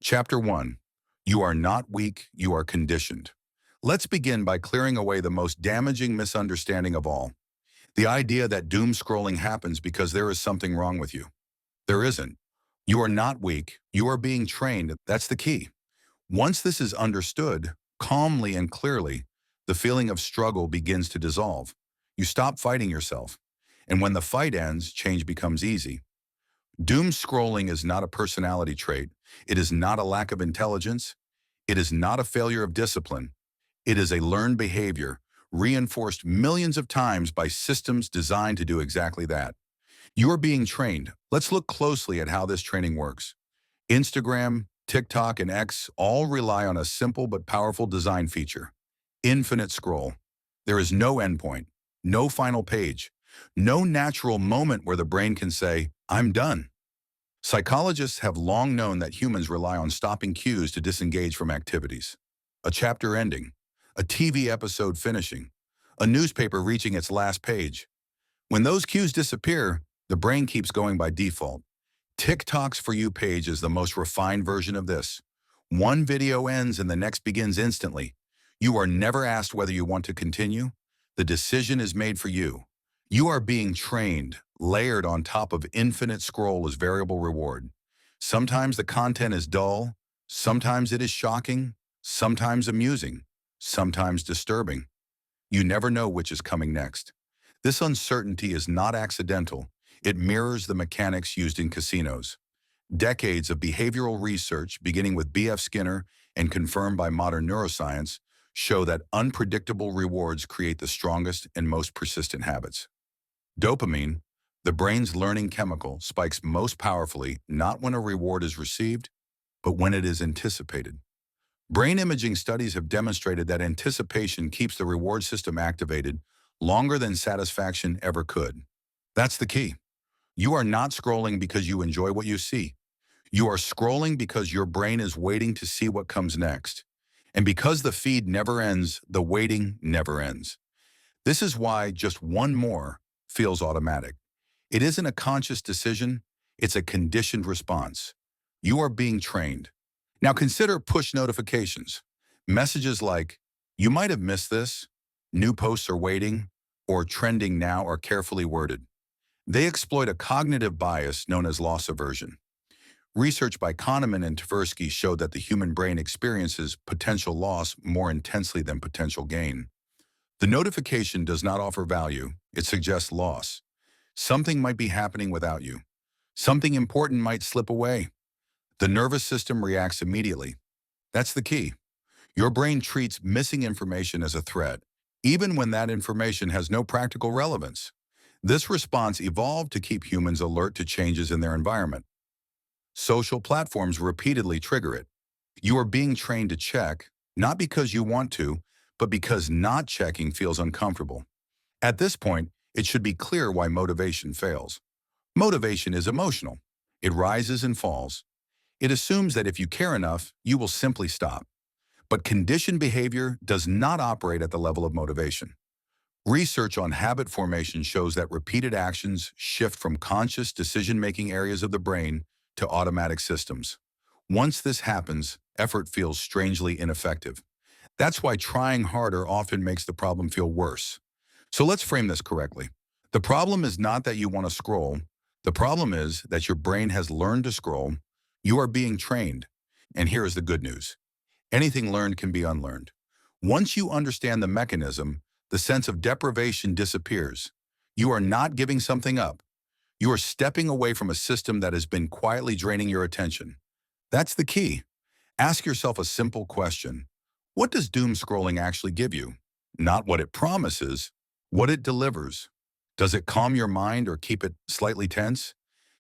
Chapter 1. You are not weak, you are conditioned. Let's begin by clearing away the most damaging misunderstanding of all. The idea that doom scrolling happens because there is something wrong with you. There isn't. You are not weak, you are being trained. That's the key. Once this is understood, calmly and clearly, the feeling of struggle begins to dissolve. You stop fighting yourself. And when the fight ends, change becomes easy. Doom scrolling is not a personality trait. It is not a lack of intelligence. It is not a failure of discipline. It is a learned behavior, reinforced millions of times by systems designed to do exactly that. You are being trained. Let's look closely at how this training works. Instagram, TikTok, and X all rely on a simple but powerful design feature: infinite scroll. There is no endpoint, no final page, no natural moment where the brain can say, "I'm done." Psychologists have long known that humans rely on stopping cues to disengage from activities. A chapter ending, a TV episode finishing, a newspaper reaching its last page. When those cues disappear, the brain keeps going by default. TikTok's For You page is the most refined version of this. One video ends and the next begins instantly. You are never asked whether you want to continue. The decision is made for you. You are being trained, layered on top of infinite scroll as variable reward. Sometimes the content is dull, sometimes it is shocking, sometimes amusing, sometimes disturbing. You never know which is coming next. This uncertainty is not accidental. It mirrors the mechanics used in casinos. Decades of behavioral research, beginning with B.F. Skinner and confirmed by modern neuroscience, show that unpredictable rewards create the strongest and most persistent habits. Dopamine, the brain's learning chemical, spikes most powerfully not when a reward is received, but when it is anticipated. Brain imaging studies have demonstrated that anticipation keeps the reward system activated longer than satisfaction ever could. That's the key. You are not scrolling because you enjoy what you see. You are scrolling because your brain is waiting to see what comes next. And because the feed never ends, the waiting never ends. This is why just one more feels automatic. It isn't a conscious decision, it's a conditioned response. You are being trained. Now consider push notifications. Messages like, "You might have missed this," "New posts are waiting," or "Trending now" are carefully worded. They exploit a cognitive bias known as loss aversion. Research by Kahneman and Tversky showed that the human brain experiences potential loss more intensely than potential gain. The notification does not offer value, it suggests loss. Something might be happening without you. Something important might slip away. The nervous system reacts immediately. That's the key. Your brain treats missing information as a threat, even when that information has no practical relevance. This response evolved to keep humans alert to changes in their environment. Social platforms repeatedly trigger it. You are being trained to check, not because you want to, but because not checking feels uncomfortable. At this point, it should be clear why motivation fails. Motivation is emotional. It rises and falls. It assumes that if you care enough, you will simply stop. But conditioned behavior does not operate at the level of motivation. Research on habit formation shows that repeated actions shift from conscious decision-making areas of the brain to automatic systems. Once this happens, effort feels strangely ineffective. That's why trying harder often makes the problem feel worse. So let's frame this correctly. The problem is not that you want to scroll. The problem is that your brain has learned to scroll. You are being trained. And here is the good news. Anything learned can be unlearned. Once you understand the mechanism, the sense of deprivation disappears. You are not giving something up. You are stepping away from a system that has been quietly draining your attention. That's the key. Ask yourself a simple question. What does doom scrolling actually give you? Not what it promises, what it delivers. Does it calm your mind or keep it slightly tense?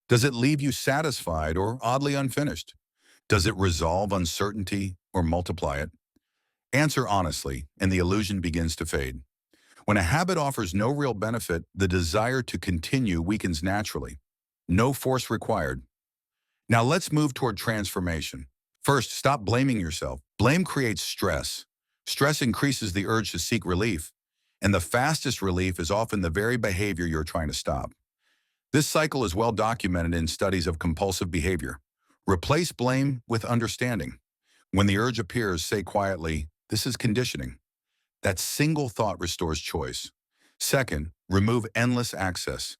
Does it leave you satisfied or oddly unfinished? Does it resolve uncertainty or multiply it? Answer honestly, and the illusion begins to fade. When a habit offers no real benefit, the desire to continue weakens naturally. No force required. Now let's move toward transformation. First, stop blaming yourself. Blame creates stress. Stress increases the urge to seek relief, and the fastest relief is often the very behavior you're trying to stop. This cycle is well documented in studies of compulsive behavior. Replace blame with understanding. When the urge appears, say quietly, "This is conditioning." That single thought restores choice. Second, remove endless access.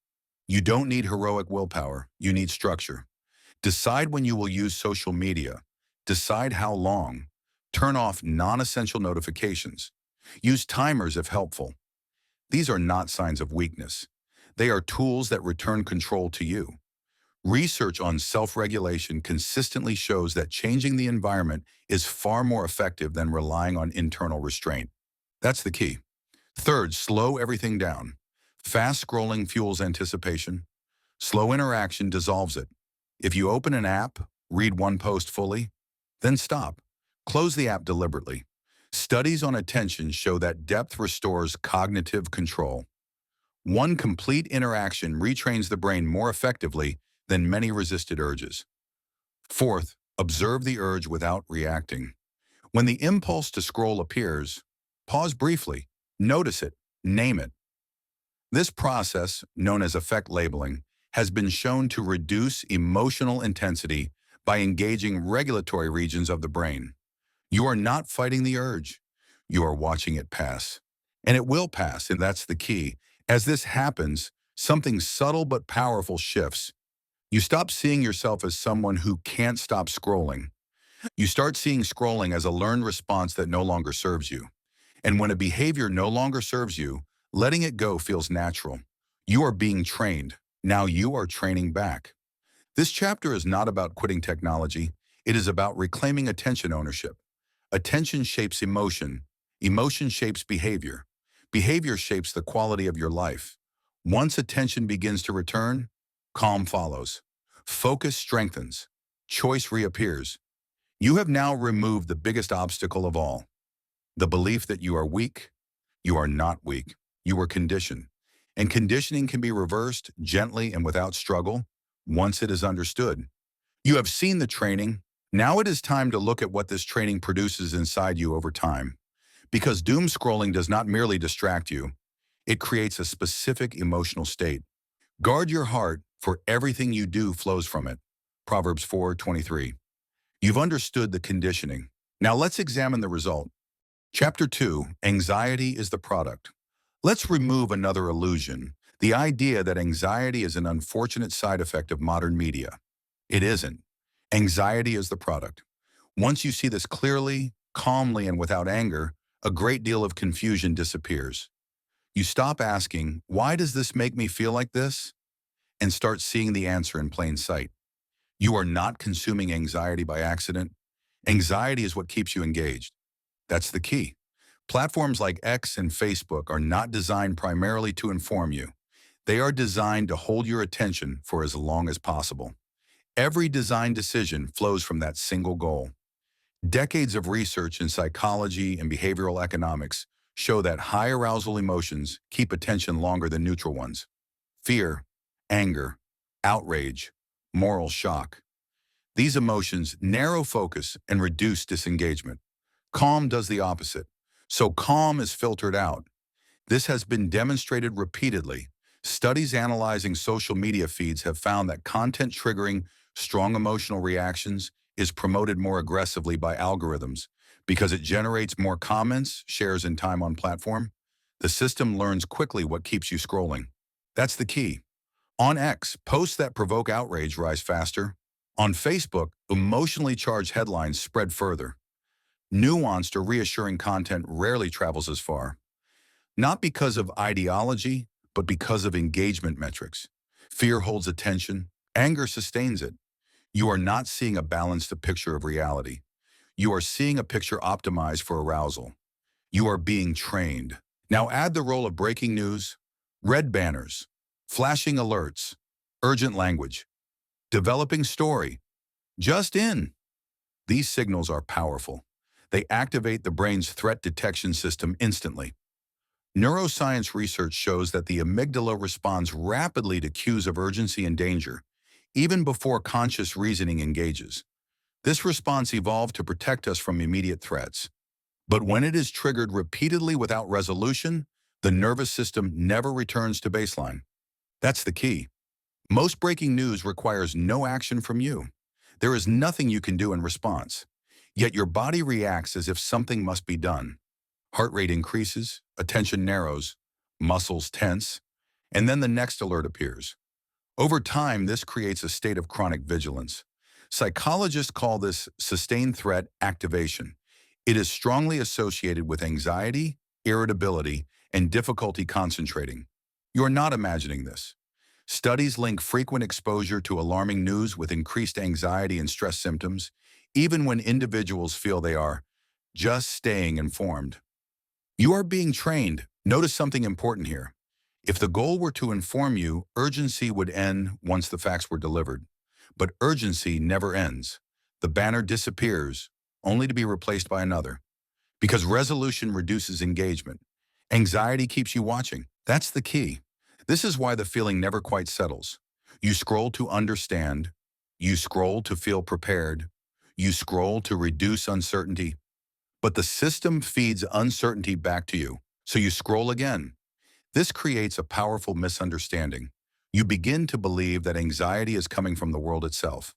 You don't need heroic willpower, you need structure. Decide when you will use social media. Decide how long. Turn off non-essential notifications. Use timers if helpful. These are not signs of weakness. They are tools that return control to you. Research on self-regulation consistently shows that changing the environment is far more effective than relying on internal restraint. That's the key. Third, slow everything down. Fast scrolling fuels anticipation. Slow interaction dissolves it. If you open an app, read one post fully, then stop. Close the app deliberately. Studies on attention show that depth restores cognitive control. One complete interaction retrains the brain more effectively than many resisted urges. Fourth, observe the urge without reacting. When the impulse to scroll appears, pause briefly, notice it, name it. This process, known as effect labeling, has been shown to reduce emotional intensity by engaging regulatory regions of the brain. You are not fighting the urge. You are watching it pass. And it will pass, and that's the key. As this happens, something subtle but powerful shifts. You stop seeing yourself as someone who can't stop scrolling. You start seeing scrolling as a learned response that no longer serves you. And when a behavior no longer serves you, letting it go feels natural. You are being trained. Now you are training back. This chapter is not about quitting technology. It is about reclaiming attention ownership. Attention shapes emotion. Emotion shapes behavior. Behavior shapes the quality of your life. Once attention begins to return, calm follows. Focus strengthens. Choice reappears. You have now removed the biggest obstacle of all. The belief that you are weak. You are not weak. You are conditioned. And conditioning can be reversed gently and without struggle once it is understood. You have seen the training. Now it is time to look at what this training produces inside you over time. Because doom scrolling does not merely distract you, it creates a specific emotional state. Guard your heart, for everything you do flows from it. Proverbs 4:23. You've understood the conditioning. Now let's examine the result. Chapter 2, Anxiety is the Product. Let's remove another illusion, the idea that anxiety is an unfortunate side effect of modern media. It isn't. Anxiety is the product. Once you see this clearly, calmly, and without anger, a great deal of confusion disappears. You stop asking, "Why does this make me feel like this?" and start seeing the answer in plain sight. You are not consuming anxiety by accident. Anxiety is what keeps you engaged. That's the key. Platforms like X and Facebook are not designed primarily to inform you. They are designed to hold your attention for as long as possible. Every design decision flows from that single goal. Decades of research in psychology and behavioral economics show that high arousal emotions keep attention longer than neutral ones. Fear, anger, outrage, moral shock. These emotions narrow focus and reduce disengagement. Calm does the opposite. So calm is filtered out. This has been demonstrated repeatedly. Studies analyzing social media feeds have found that content triggering strong emotional reactions is promoted more aggressively by algorithms because it generates more comments, shares, and time on platform. The system learns quickly what keeps you scrolling. That's the key. On X, posts that provoke outrage rise faster. On Facebook, emotionally charged headlines spread further. Nuanced or reassuring content rarely travels as far. Not because of ideology, but because of engagement metrics. Fear holds attention. Anger sustains it. You are not seeing a balanced picture of reality. You are seeing a picture optimized for arousal. You are being trained. Now add the role of breaking news, red banners, flashing alerts, urgent language, developing story, just in. These signals are powerful. They activate the brain's threat detection system instantly. Neuroscience research shows that the amygdala responds rapidly to cues of urgency and danger, even before conscious reasoning engages. This response evolved to protect us from immediate threats. But when it is triggered repeatedly without resolution, the nervous system never returns to baseline. That's the key. Most breaking news requires no action from you. There is nothing you can do in response. Yet your body reacts as if something must be done. Heart rate increases, attention narrows, muscles tense, and then the next alert appears. Over time, this creates a state of chronic vigilance. Psychologists call this sustained threat activation. It is strongly associated with anxiety, irritability, and difficulty concentrating. You're not imagining this. Studies link frequent exposure to alarming news with increased anxiety and stress symptoms, even when individuals feel they are just staying informed. You are being trained. Notice something important here. If the goal were to inform you, urgency would end once the facts were delivered. But urgency never ends. The banner disappears, only to be replaced by another. Because resolution reduces engagement. Anxiety keeps you watching. That's the key. This is why the feeling never quite settles. You scroll to understand. You scroll to feel prepared. You scroll to reduce uncertainty. But the system feeds uncertainty back to you. So you scroll again. This creates a powerful misunderstanding. You begin to believe that anxiety is coming from the world itself.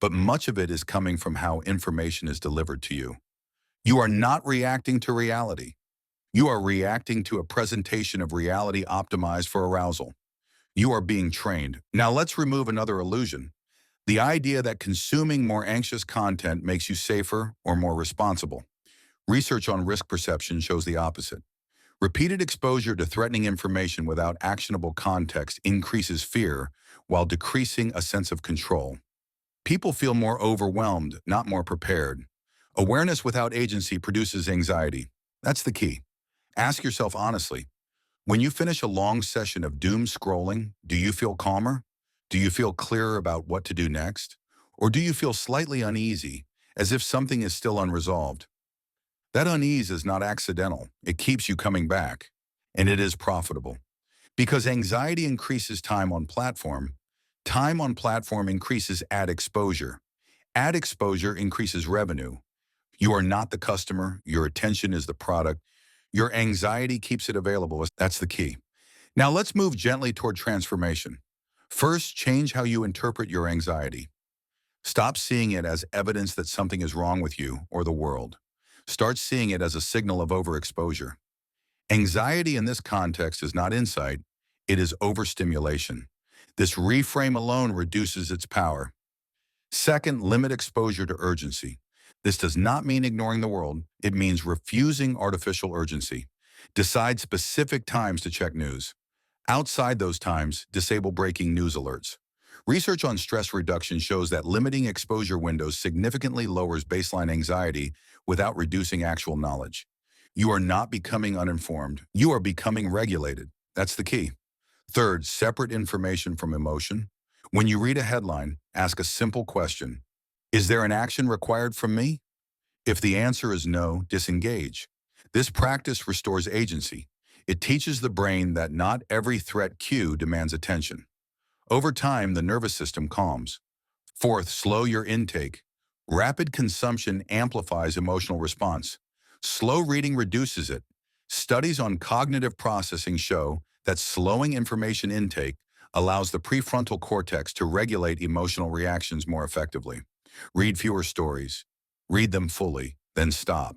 But much of it is coming from how information is delivered to you. You are not reacting to reality. You are reacting to a presentation of reality optimized for arousal. You are being trained. Now let's remove another illusion. The idea that consuming more anxious content makes you safer or more responsible. Research on risk perception shows the opposite. Repeated exposure to threatening information without actionable context increases fear while decreasing a sense of control. People feel more overwhelmed, not more prepared. Awareness without agency produces anxiety. That's the key. Ask yourself honestly, when you finish a long session of doom scrolling, do you feel calmer? Do you feel clearer about what to do next? Or do you feel slightly uneasy, as if something is still unresolved? That unease is not accidental. It keeps you coming back. And it is profitable. Because anxiety increases time on platform increases ad exposure. Ad exposure increases revenue. You are not the customer. Your attention is the product. Your anxiety keeps it available. That's the key. Now let's move gently toward transformation. First, change how you interpret your anxiety. Stop seeing it as evidence that something is wrong with you or the world. Start seeing it as a signal of overexposure. Anxiety in this context is not insight, it is overstimulation. This reframe alone reduces its power. Second, limit exposure to urgency. This does not mean ignoring the world, it means refusing artificial urgency. Decide specific times to check news. Outside those times, disable breaking news alerts. Research on stress reduction shows that limiting exposure windows significantly lowers baseline anxiety without reducing actual knowledge. You are not becoming uninformed. You are becoming regulated. That's the key. Third, separate information from emotion. When you read a headline, ask a simple question. Is there an action required from me? If the answer is no, disengage. This practice restores agency. It teaches the brain that not every threat cue demands attention. Over time, the nervous system calms. Fourth, slow your intake. Rapid consumption amplifies emotional response. Slow reading reduces it. Studies on cognitive processing show that slowing information intake allows the prefrontal cortex to regulate emotional reactions more effectively. Read fewer stories. Read them fully, then stop.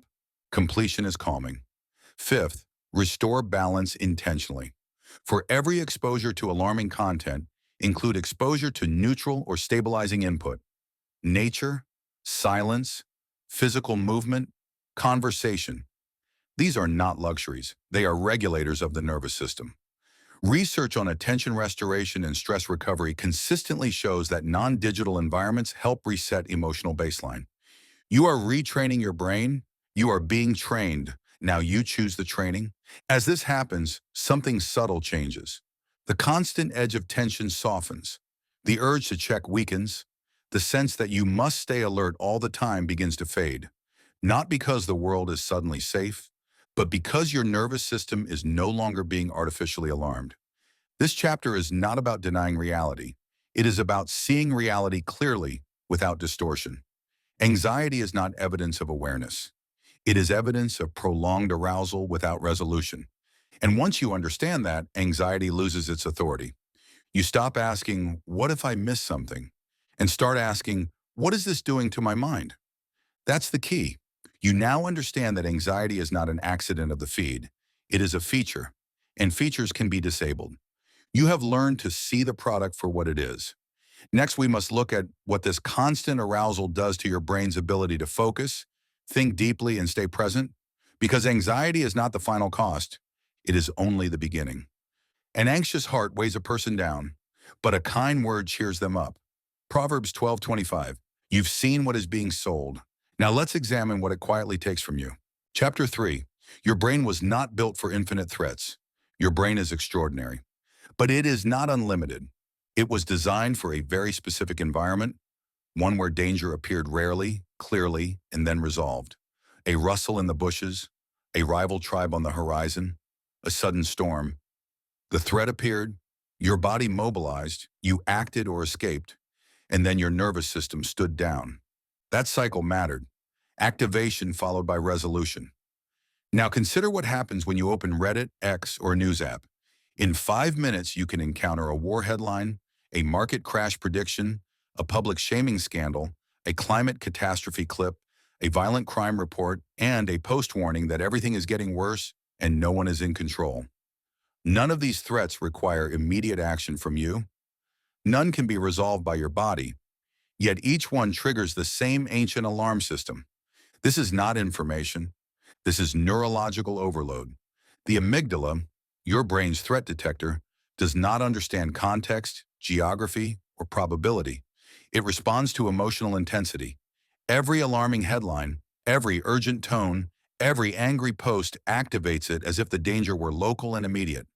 Completion is calming. Fifth, restore balance intentionally. For every exposure to alarming content, include exposure to neutral or stabilizing input. Nature, silence, physical movement, conversation. These are not luxuries. They are regulators of the nervous system. Research on attention restoration and stress recovery consistently shows that non-digital environments help reset emotional baseline. You are retraining your brain. You are being trained. Now you choose the training. As this happens, something subtle changes. The constant edge of tension softens. The urge to check weakens. The sense that you must stay alert all the time begins to fade. Not because the world is suddenly safe, but because your nervous system is no longer being artificially alarmed. This chapter is not about denying reality. It is about seeing reality clearly without distortion. Anxiety is not evidence of awareness. It is evidence of prolonged arousal without resolution. And once you understand that, anxiety loses its authority. You stop asking, what if I miss something? And start asking, What is this doing to my mind? That's the key. You now understand that anxiety is not an accident of the feed. It is a feature, and features can be disabled. You have learned to see the product for what it is. Next, we must look at what this constant arousal does to your brain's ability to focus, think deeply, and stay present. Because anxiety is not the final cost, it is only the beginning. An anxious heart weighs a person down, but a kind word cheers them up. Proverbs 12:25. You've seen what is being sold. Now let's examine what it quietly takes from you. Chapter 3. Your brain was not built for infinite threats. Your brain is extraordinary, but it is not unlimited. It was designed for a very specific environment, one where danger appeared rarely, clearly, and then resolved. A rustle in the bushes, a rival tribe on the horizon, a sudden storm. The threat appeared, your body mobilized, you acted or escaped, and then your nervous system stood down. That cycle mattered. Activation followed by resolution. Now consider what happens when you open Reddit, X, or a news app. In 5 minutes, you can encounter a war headline, a market crash prediction, a public shaming scandal, a climate catastrophe clip, a violent crime report, and a post warning that everything is getting worse and no one is in control. None of these threats require immediate action from you. None can be resolved by your body, yet each one triggers the same ancient alarm system. This is not information. This is neurological overload. The amygdala, your brain's threat detector, does not understand context, geography, or probability. It responds to emotional intensity. Every alarming headline, every urgent tone, every angry post activates it as if the danger were local and immediate.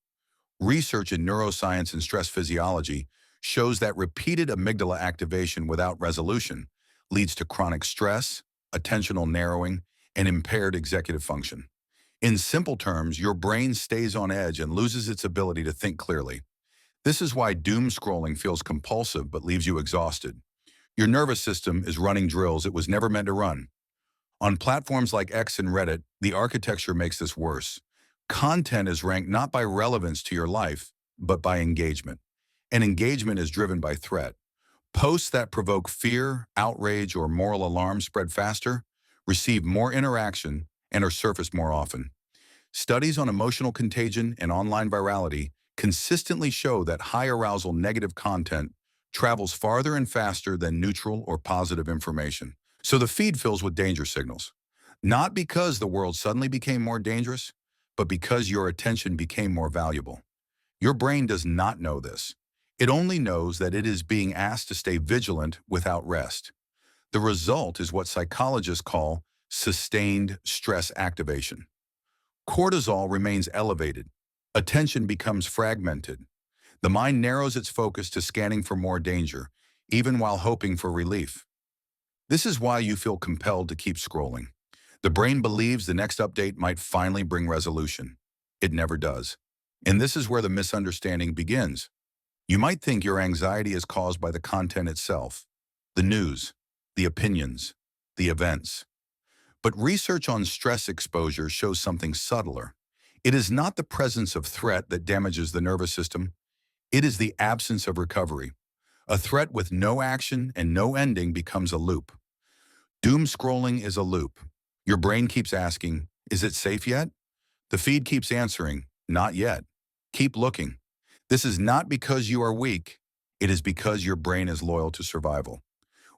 Research in neuroscience and stress physiology shows that repeated amygdala activation without resolution leads to chronic stress, attentional narrowing, and impaired executive function. In simple terms, your brain stays on edge and loses its ability to think clearly. This is why doom scrolling feels compulsive but leaves you exhausted. Your nervous system is running drills it was never meant to run. On platforms like X and Reddit, the architecture makes this worse. Content is ranked not by relevance to your life, but by engagement. And engagement is driven by threat. Posts that provoke fear, outrage, or moral alarm spread faster, receive more interaction, and are surfaced more often. Studies on emotional contagion and online virality consistently show that high arousal negative content travels farther and faster than neutral or positive information. So the feed fills with danger signals. Not because the world suddenly became more dangerous, but because your attention became more valuable. Your brain does not know this. It only knows that it is being asked to stay vigilant without rest. The result is what psychologists call sustained stress activation. Cortisol remains elevated. Attention becomes fragmented. The mind narrows its focus to scanning for more danger, even while hoping for relief. This is why you feel compelled to keep scrolling. The brain believes the next update might finally bring resolution. It never does. And this is where the misunderstanding begins. You might think your anxiety is caused by the content itself, the news, the opinions, the events. But research on stress exposure shows something subtler. It is not the presence of threat that damages the nervous system. It is the absence of recovery. A threat with no action and no ending becomes a loop. Doom scrolling is a loop. Your brain keeps asking, is it safe yet? The feed keeps answering, not yet. Keep looking. This is not because you are weak. It is because your brain is loyal to survival.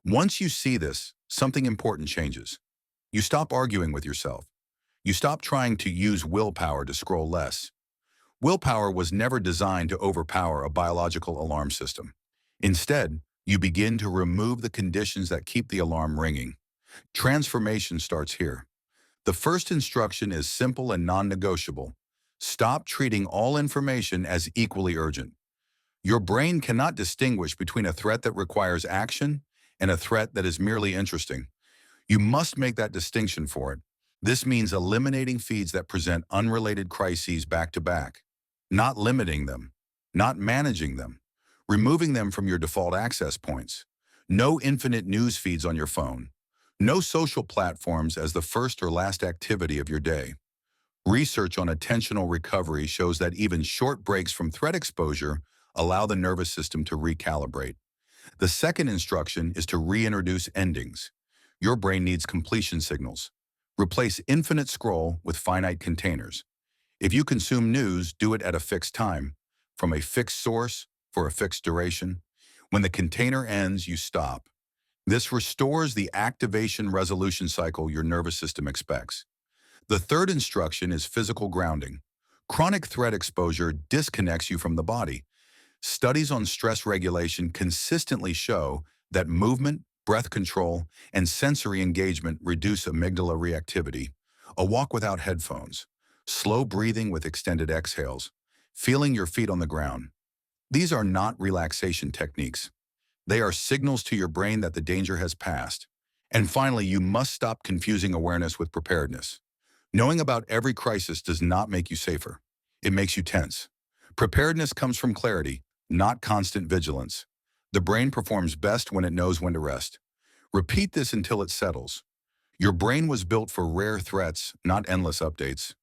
Once you see this, something important changes. You stop arguing with yourself. You stop trying to use willpower to scroll less. Willpower was never designed to overpower a biological alarm system. Instead, you begin to remove the conditions that keep the alarm ringing. Transformation starts here. The first instruction is simple and non-negotiable. Stop treating all information as equally urgent. Your brain cannot distinguish between a threat that requires action and a threat that is merely interesting. You must make that distinction for it. This means eliminating feeds that present unrelated crises back to back, not limiting them, not managing them, removing them from your default access points. No infinite news feeds on your phone. No social platforms as the first or last activity of your day. Research on attentional recovery shows that even short breaks from threat exposure allow the nervous system to recalibrate. The second instruction is to reintroduce endings. Your brain needs completion signals. Replace infinite scroll with finite containers. If you consume news, do it at a fixed time, from a fixed source, for a fixed duration. When the container ends, you stop. This restores the activation resolution cycle your nervous system expects. The third instruction is physical grounding. Chronic threat exposure disconnects you from the body. Studies on stress regulation consistently show that movement, breath control, and sensory engagement reduce amygdala reactivity. A walk without headphones, slow breathing with extended exhales, feeling your feet on the ground. These are not relaxation techniques. They are signals to your brain that the danger has passed. And finally, you must stop confusing awareness with preparedness. Knowing about every crisis does not make you safer. It makes you tense. Preparedness comes from clarity, not constant vigilance. The brain performs best when it knows when to rest. Repeat this until it settles. Your brain was built for rare threats, not endless updates.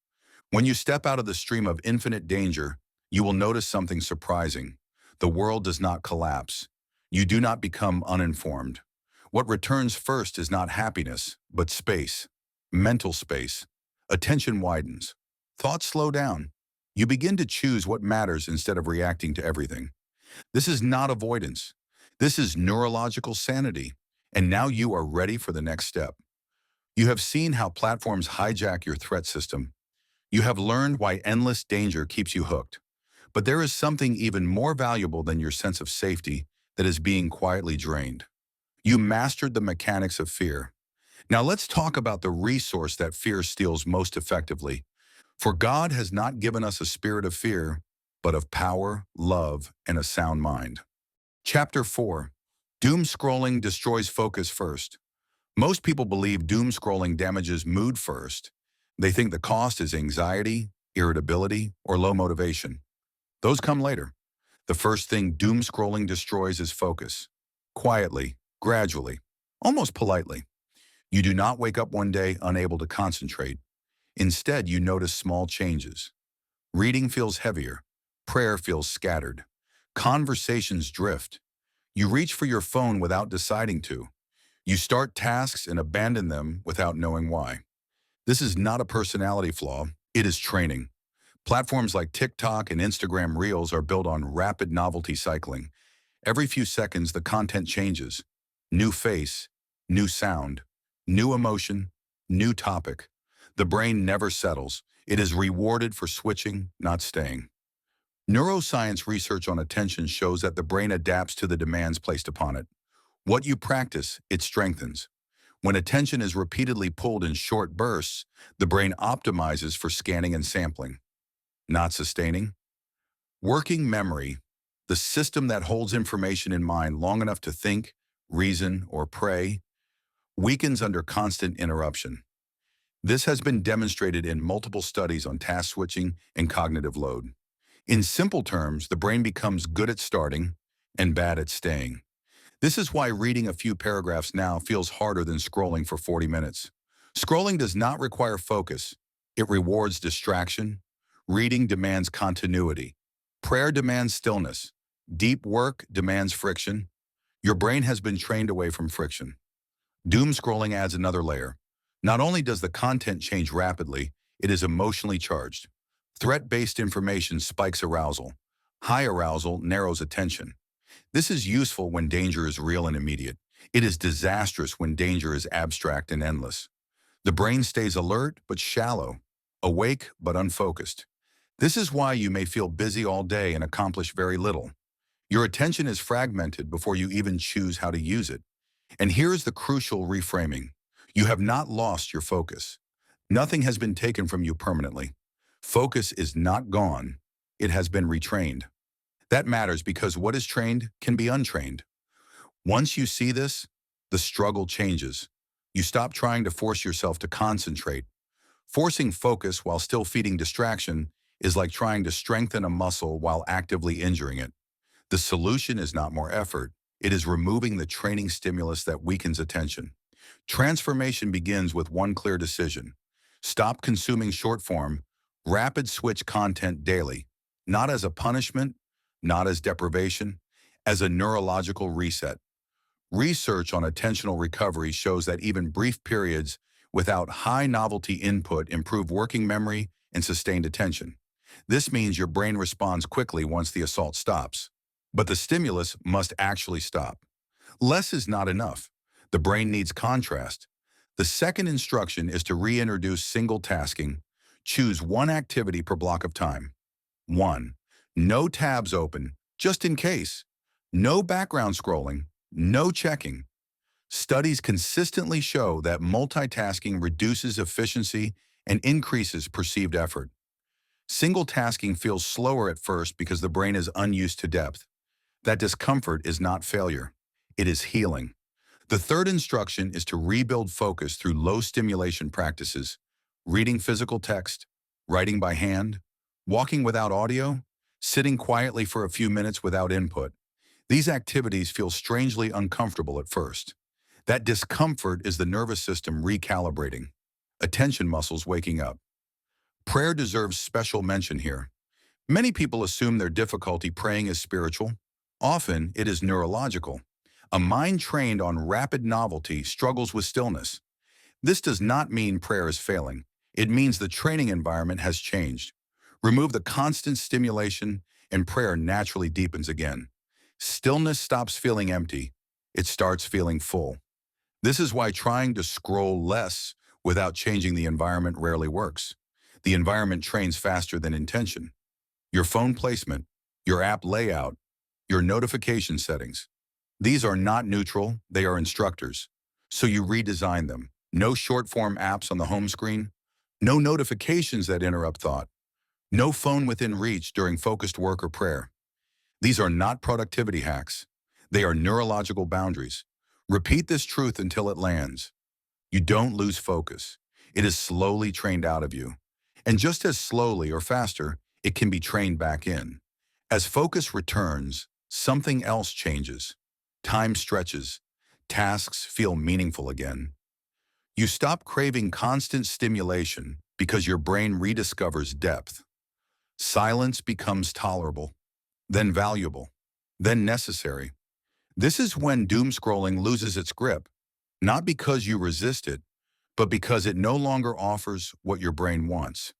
When you step out of the stream of infinite danger, you will notice something surprising. The world does not collapse. You do not become uninformed. What returns first is not happiness, but space, mental space. Attention widens. Thoughts slow down. You begin to choose what matters instead of reacting to everything. This is not avoidance. This is neurological sanity. And now you are ready for the next step. You have seen how platforms hijack your threat system. You have learned why endless danger keeps you hooked. But there is something even more valuable than your sense of safety that is being quietly drained. You mastered the mechanics of fear. Now let's talk about the resource that fear steals most effectively. For God has not given us a spirit of fear, but of power, love, and a sound mind. Chapter 4. Doom scrolling destroys focus first. Most people believe doom scrolling damages mood first. They think the cost is anxiety, irritability, or low motivation. Those come later. The first thing doom scrolling destroys is focus. Quietly, gradually, almost politely. You do not wake up one day unable to concentrate. Instead, you notice small changes. Reading feels heavier. Prayer feels scattered. Conversations drift. You reach for your phone without deciding to. You start tasks and abandon them without knowing why. This is not a personality flaw, it is training. Platforms like TikTok and Instagram Reels are built on rapid novelty cycling. Every few seconds, the content changes. New face, new sound, new emotion, new topic. The brain never settles. It is rewarded for switching, not staying. Neuroscience research on attention shows that the brain adapts to the demands placed upon it. What you practice, it strengthens. When attention is repeatedly pulled in short bursts, the brain optimizes for scanning and sampling, not sustaining. Working memory, the system that holds information in mind long enough to think, reason, or pray, weakens under constant interruption. This has been demonstrated in multiple studies on task switching and cognitive load. In simple terms, the brain becomes good at starting and bad at staying. This is why reading a few paragraphs now feels harder than scrolling for 40 minutes. Scrolling does not require focus. It rewards distraction. Reading demands continuity. Prayer demands stillness. Deep work demands friction. Your brain has been trained away from friction. Doom scrolling adds another layer. Not only does the content change rapidly, it is emotionally charged. Threat-based information spikes arousal. High arousal narrows attention. This is useful when danger is real and immediate. It is disastrous when danger is abstract and endless. The brain stays alert but shallow, awake but unfocused. This is why you may feel busy all day and accomplish very little. Your attention is fragmented before you even choose how to use it. And here is the crucial reframing. You have not lost your focus. Nothing has been taken from you permanently. Focus is not gone. It has been retrained. That matters because what is trained can be untrained. Once you see this, the struggle changes. You stop trying to force yourself to concentrate. Forcing focus while still feeding distraction is like trying to strengthen a muscle while actively injuring it. The solution is not more effort. It is removing the training stimulus that weakens attention. Transformation begins with one clear decision. Stop consuming short-form, rapid switch content daily, not as a punishment, not as deprivation, as a neurological reset. Research on attentional recovery shows that even brief periods without high novelty input improve working memory and sustained attention. This means your brain responds quickly once the assault stops. But the stimulus must actually stop. Less is not enough. The brain needs contrast. The second instruction is to reintroduce single tasking. Choose one activity per block of time. 1. No tabs open, just in case. No background scrolling, no checking. Studies consistently show that multitasking reduces efficiency and increases perceived effort. Single tasking feels slower at first because the brain is unused to depth. That discomfort is not failure. It is healing. The third instruction is to rebuild focus through low stimulation practices, reading physical text, writing by hand, walking without audio, sitting quietly for a few minutes without input. These activities feel strangely uncomfortable at first. That discomfort is the nervous system recalibrating, attention muscles waking up. Prayer deserves special mention here. Many people assume their difficulty praying is spiritual. Often, it is neurological. A mind trained on rapid novelty struggles with stillness. This does not mean prayer is failing. It means the training environment has changed. Remove the constant stimulation, and prayer naturally deepens again. Stillness stops feeling empty. It starts feeling full. This is why trying to scroll less without changing the environment rarely works. The environment trains faster than intention. Your phone placement, your app layout, your notification settings. These are not neutral, they are instructors. So you redesign them. No short-form apps on the home screen. No notifications that interrupt thought. No phone within reach during focused work or prayer. These are not productivity hacks. They are neurological boundaries. Repeat this truth until it lands. You don't lose focus. It is slowly trained out of you. And just as slowly or faster, it can be trained back in. As focus returns, something else changes. Time stretches. Tasks feel meaningful again. You stop craving constant stimulation because your brain rediscovers depth. Silence becomes tolerable, then valuable, then necessary. This is when doom scrolling loses its grip, not because you resist it, but because it no longer offers what your brain wants.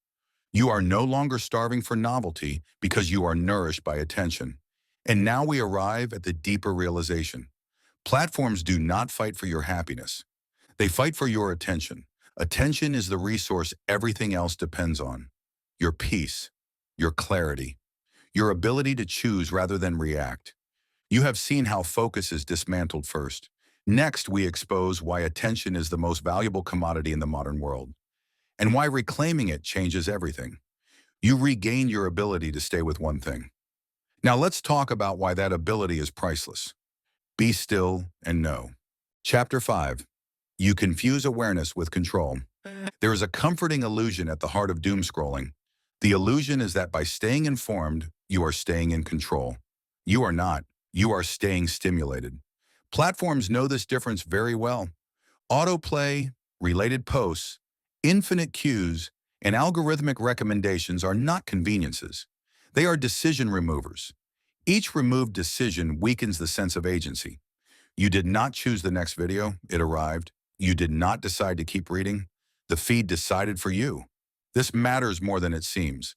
You are no longer starving for novelty because you are nourished by attention. And now we arrive at the deeper realization. Platforms do not fight for your happiness. They fight for your attention. Attention is the resource everything else depends on. Your peace, your clarity, your ability to choose rather than react. You have seen how focus is dismantled first. Next, we expose why attention is the most valuable commodity in the modern world, and why reclaiming it changes everything. You regain your ability to stay with one thing. Now let's talk about why that ability is priceless. Be still and know. Chapter 5. You confuse awareness with control. There is a comforting illusion at the heart of doom scrolling. The illusion is that by staying informed, you are staying in control. You are not. You are staying stimulated. Platforms know this difference very well. Autoplay, related posts, infinite cues, and algorithmic recommendations are not conveniences. They are decision removers. Each removed decision weakens the sense of agency. You did not choose the next video, it arrived. You did not decide to keep reading. The feed decided for you. This matters more than it seems.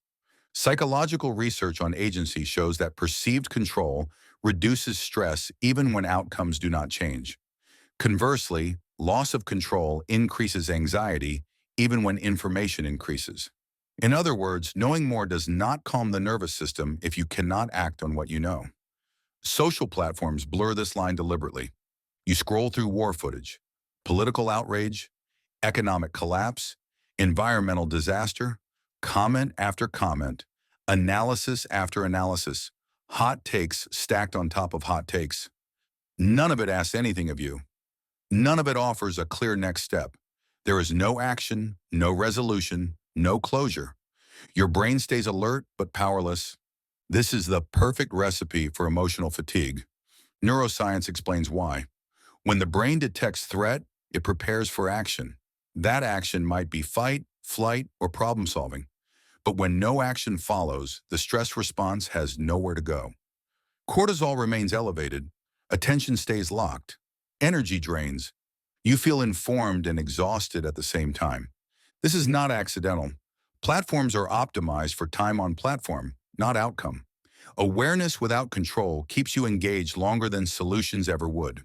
Psychological research on agency shows that perceived control reduces stress even when outcomes do not change. Conversely, loss of control increases anxiety even when information increases. In other words, knowing more does not calm the nervous system if you cannot act on what you know. Social platforms blur this line deliberately. You scroll through war footage, political outrage, economic collapse, environmental disaster, comment after comment, analysis after analysis, hot takes stacked on top of hot takes. None of it asks anything of you. None of it offers a clear next step. There is no action, no resolution, no closure. Your brain stays alert but powerless. This is the perfect recipe for emotional fatigue. Neuroscience explains why. When the brain detects threat, it prepares for action. That action might be fight, flight, or problem solving. But when no action follows, the stress response has nowhere to go. Cortisol remains elevated, attention stays locked, energy drains. You feel informed and exhausted at the same time. This is not accidental. Platforms are optimized for time on platform, not outcome. Awareness without control keeps you engaged longer than solutions ever would.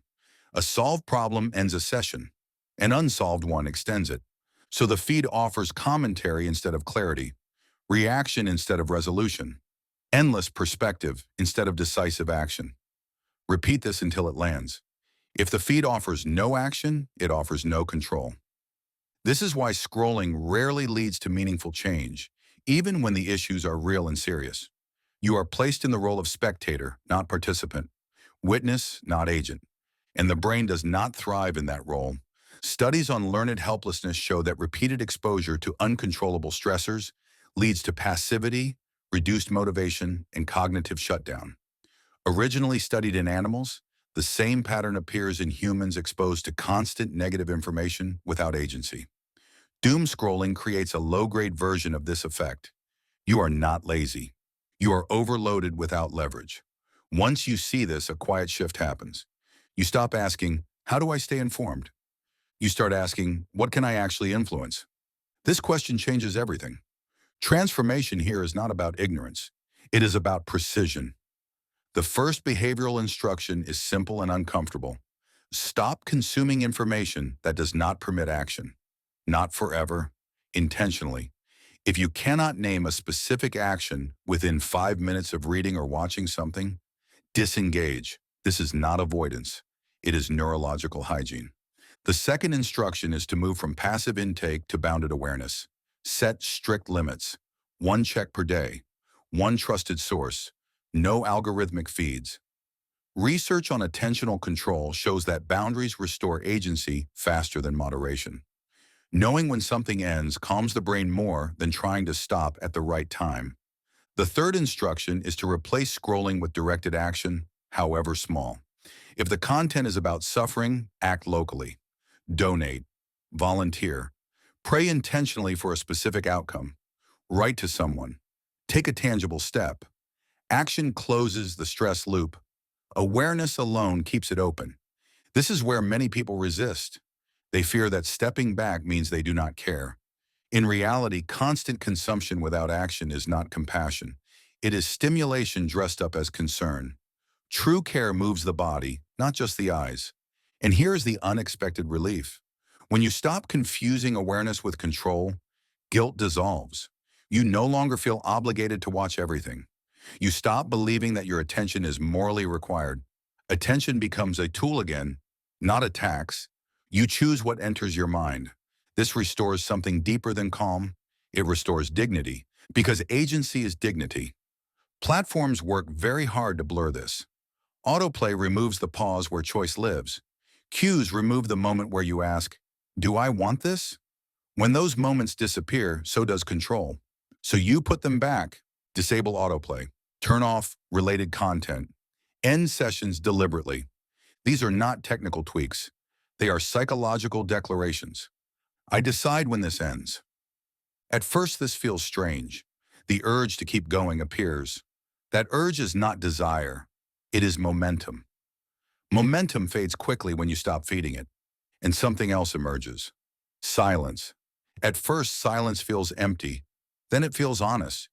A solved problem ends a session. An unsolved one extends it. So the feed offers commentary instead of clarity, reaction instead of resolution, endless perspective instead of decisive action. Repeat this until it lands. If the feed offers no action, it offers no control. This is why scrolling rarely leads to meaningful change, even when the issues are real and serious. You are placed in the role of spectator, not participant, witness, not agent, and the brain does not thrive in that role. Studies on learned helplessness show that repeated exposure to uncontrollable stressors leads to passivity, reduced motivation, and cognitive shutdown. Originally studied in animals, the same pattern appears in humans exposed to constant negative information without agency. Doom scrolling creates a low-grade version of this effect. You are not lazy. You are overloaded without leverage. Once you see this, a quiet shift happens. You stop asking, how do I stay informed? You start asking, what can I actually influence? This question changes everything. Transformation here is not about ignorance. It is about precision. The first behavioral instruction is simple and uncomfortable. Stop consuming information that does not permit action. Not forever, intentionally. If you cannot name a specific action within 5 minutes of reading or watching something, disengage. This is not avoidance. It is neurological hygiene. The second instruction is to move from passive intake to bounded awareness. Set strict limits. 1 check per day. 1 trusted source. No algorithmic feeds. Research on attentional control shows that boundaries restore agency faster than moderation. Knowing when something ends calms the brain more than trying to stop at the right time. The third instruction is to replace scrolling with directed action, however small. If the content is about suffering, act locally. Donate. Volunteer. Pray intentionally for a specific outcome. Write to someone. Take a tangible step. Action closes the stress loop. Awareness alone keeps it open. This is where many people resist. They fear that stepping back means they do not care. In reality, constant consumption without action is not compassion. It is stimulation dressed up as concern. True care moves the body, not just the eyes. And here is the unexpected relief. When you stop confusing awareness with control, guilt dissolves. You no longer feel obligated to watch everything. You stop believing that your attention is morally required. Attention becomes a tool again, not a tax. You choose what enters your mind. This restores something deeper than calm. It restores dignity, because agency is dignity. Platforms work very hard to blur this. Autoplay removes the pause where choice lives. Cues remove the moment where you ask, do I want this? When those moments disappear, so does control. So you put them back. Disable autoplay. Turn off related content. End sessions deliberately. These are not technical tweaks. They are psychological declarations. I decide when this ends. At first, this feels strange. The urge to keep going appears. That urge is not desire. It is momentum. Momentum fades quickly when you stop feeding it, and something else emerges. Silence. At first, silence feels empty. Then it feels honest.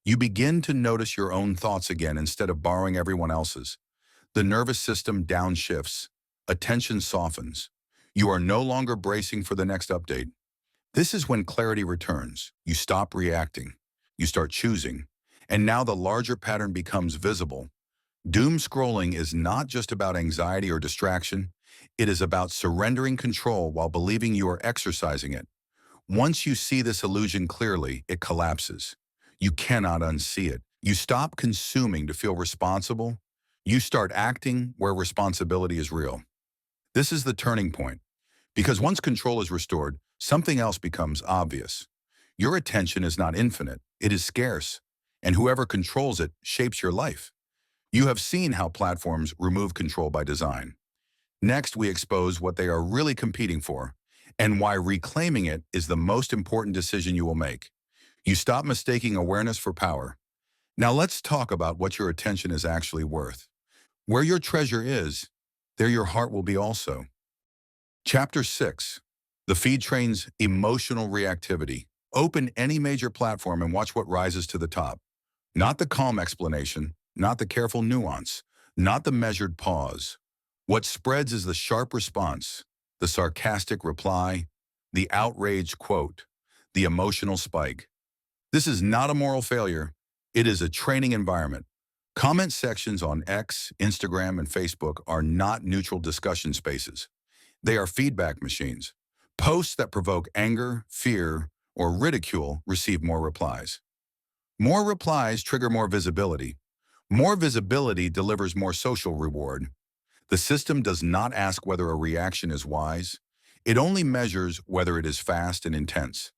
You begin to notice your own thoughts again instead of borrowing everyone else's. The nervous system downshifts. Attention softens. You are no longer bracing for the next update. This is when clarity returns. You stop reacting. You start choosing. And now the larger pattern becomes visible. Doom scrolling is not just about anxiety or distraction. It is about surrendering control while believing you are exercising it. Once you see this illusion clearly, it collapses. You cannot unsee it. You stop consuming to feel responsible. You start acting where responsibility is real. This is the turning point. Because once control is restored, something else becomes obvious. Your attention is not infinite. It is scarce. And whoever controls it shapes your life. You have seen how platforms remove control by design. Next, we expose what they are really competing for and why reclaiming it is the most important decision you will make. You stop mistaking awareness for power. Now let's talk about what your attention is actually worth. Where your treasure is, there your heart will be also. Chapter 6. The feed trains emotional reactivity. Open any major platform and watch what rises to the top. Not the calm explanation, not the careful nuance, not the measured pause. What spreads is the sharp response, the sarcastic reply, the outrage quote, the emotional spike. This is not a moral failure. It is a training environment. Comment sections on X, Instagram, and Facebook are not neutral discussion spaces. They are feedback machines. Posts that provoke anger, fear, or ridicule receive more replies. More replies trigger more visibility. More visibility delivers more social reward. The system does not ask whether a reaction is wise. It only measures whether it is fast and intense.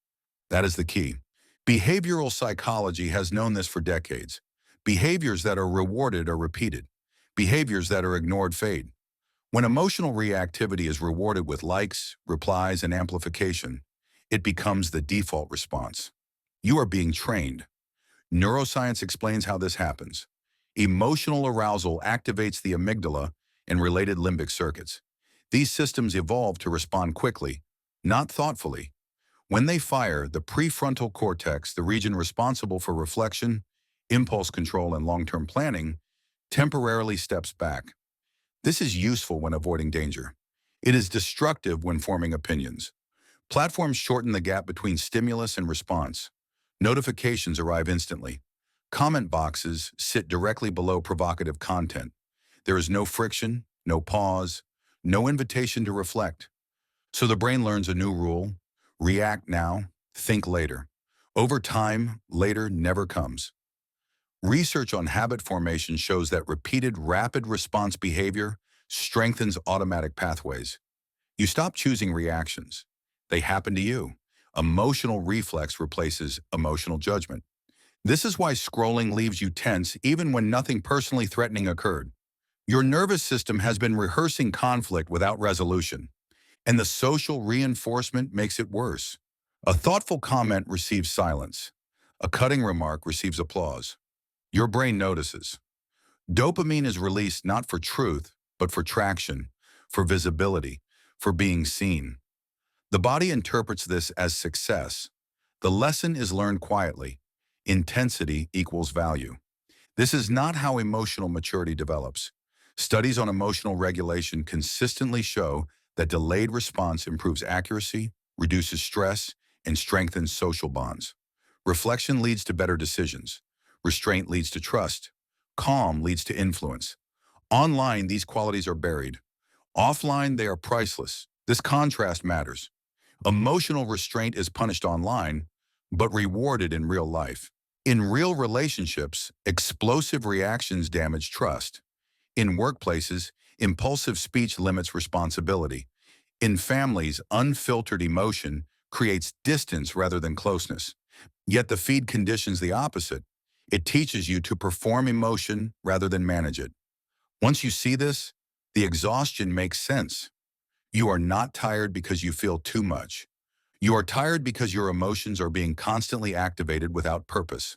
That is the key. Behavioral psychology has known this for decades. Behaviors that are rewarded are repeated. Behaviors that are ignored fade. When emotional reactivity is rewarded with likes, replies, and amplification, it becomes the default response. You are being trained. Neuroscience explains how this happens. Emotional arousal activates the amygdala and related limbic circuits. These systems evolve to respond quickly, not thoughtfully. When they fire, the prefrontal cortex, the region responsible for reflection, impulse control, and long-term planning, temporarily steps back. This is useful when avoiding danger. It is destructive when forming opinions. Platforms shorten the gap between stimulus and response. Notifications arrive instantly. Comment boxes sit directly below provocative content. There is no friction, no pause, no invitation to reflect. So the brain learns a new rule: react now, think later. Over time, later never comes. Research on habit formation shows that repeated rapid response behavior strengthens automatic pathways. You stop choosing reactions. They happen to you. Emotional reflex replaces emotional judgment. This is why scrolling leaves you tense even when nothing personally threatening occurred. Your nervous system has been rehearsing conflict without resolution, and the social reinforcement makes it worse. A thoughtful comment receives silence. A cutting remark receives applause. Your brain notices. Dopamine is released not for truth, but for traction, for visibility, for being seen. The body interprets this as success. The lesson is learned quietly. Intensity equals value. This is not how emotional maturity develops. Studies on emotional regulation consistently show that delayed response improves accuracy, reduces stress, and strengthens social bonds. Reflection leads to better decisions. Restraint leads to trust. Calm leads to influence. Online, these qualities are buried. Offline, they are priceless. This contrast matters. Emotional restraint is punished online, but rewarded in real life. In real relationships, explosive reactions damage trust. In workplaces, impulsive speech limits responsibility. In families, unfiltered emotion creates distance rather than closeness. Yet the feed conditions the opposite. It teaches you to perform emotion rather than manage it. Once you see this, the exhaustion makes sense. You are not tired because you feel too much. You are tired because your emotions are being constantly activated without purpose.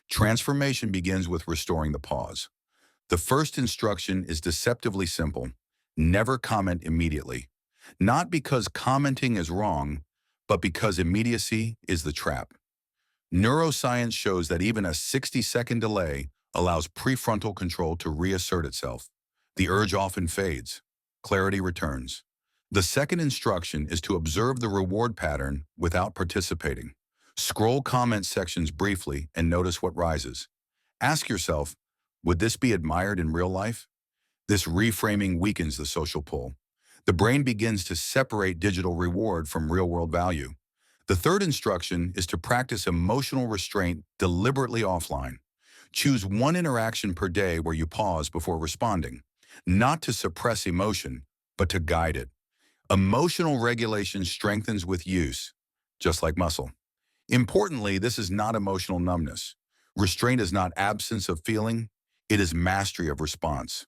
Transformation begins with restoring the pause. The first instruction is deceptively simple: never comment immediately. Not because commenting is wrong, but because immediacy is the trap. Neuroscience shows that even a 60-second delay allows prefrontal control to reassert itself. The urge often fades. Clarity returns. The second instruction is to observe the reward pattern without participating. Scroll comment sections briefly and notice what rises. Ask yourself, would this be admired in real life? This reframing weakens the social pull. The brain begins to separate digital reward from real-world value. The third instruction is to practice emotional restraint deliberately offline. Choose one interaction per day where you pause before responding, not to suppress emotion, but to guide it. Emotional regulation strengthens with use, just like muscle. Importantly, this is not emotional numbness. Restraint is not absence of feeling, it is mastery of response.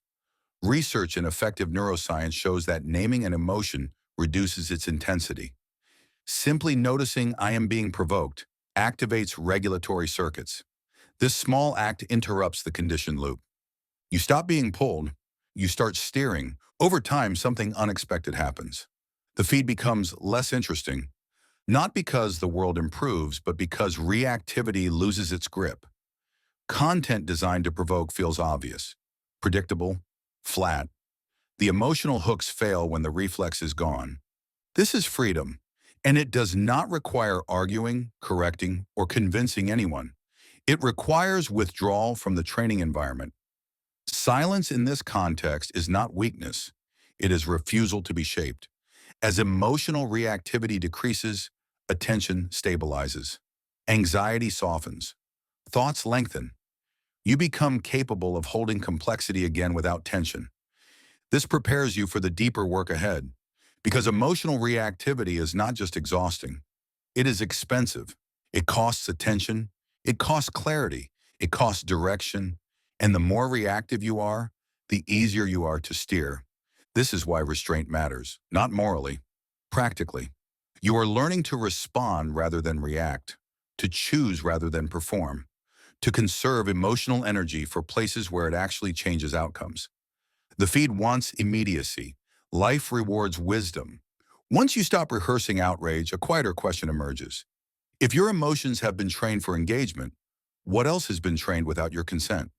Research in effective neuroscience shows that naming an emotion reduces its intensity. Simply noticing I am being provoked activates regulatory circuits. This small act interrupts the conditioned loop. You stop being pulled, you start steering. Over time, something unexpected happens. The feed becomes less interesting, not because the world improves, but because reactivity loses its grip. Content designed to provoke feels obvious, predictable, flat. The emotional hooks fail when the reflex is gone. This is freedom, and it does not require arguing, correcting, or convincing anyone. It requires withdrawal from the training environment. Silence in this context is not weakness. It is refusal to be shaped. As emotional reactivity decreases, attention stabilizes. Anxiety softens. Thoughts lengthen. You become capable of holding complexity again without tension. This prepares you for the deeper work ahead, because emotional reactivity is not just exhausting. It is expensive. It costs attention. It costs clarity. It costs direction. And the more reactive you are, the easier you are to steer. This is why restraint matters, not morally, practically. You are learning to respond rather than react, to choose rather than perform, to conserve emotional energy for places where it actually changes outcomes. The feed wants immediacy. Life rewards wisdom. Once you stop rehearsing outrage, a quieter question emerges. If your emotions have been trained for engagement, what else has been trained without your consent?